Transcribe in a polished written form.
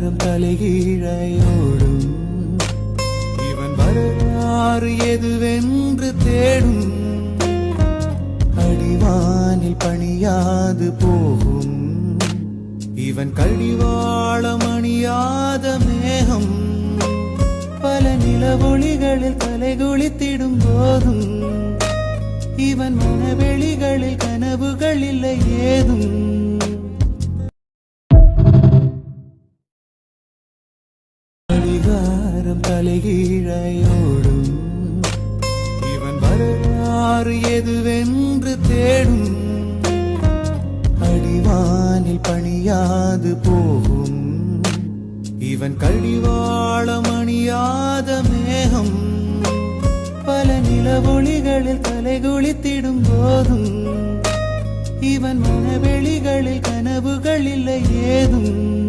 கடிகாரம் தலைகீழையோடும் இவன் வரலாறு எதுவென்று தேடும் அடிவானில் பணியாது போகும் இவன் கடிவாளம் அணியாத மேகம் பல நிலவொளிகளில் தலைகுளித்திடும் போதும் இவன் மனவெளிகளில் கனவுகள் இல்லை ஏதும் கடிகாரம் தலைகீழையோடும் இவன் வரலாறு எதுவென்று தேடும் அடிவானில் பணியாது போகும் இவன் கடிவாளம் அணியாத மேகம் பல நிலவொளிகளில் தலைகுளித்திடும் போதும் இவன் மனவெளிகளில் கனவுகள் இல்லை ஏதும்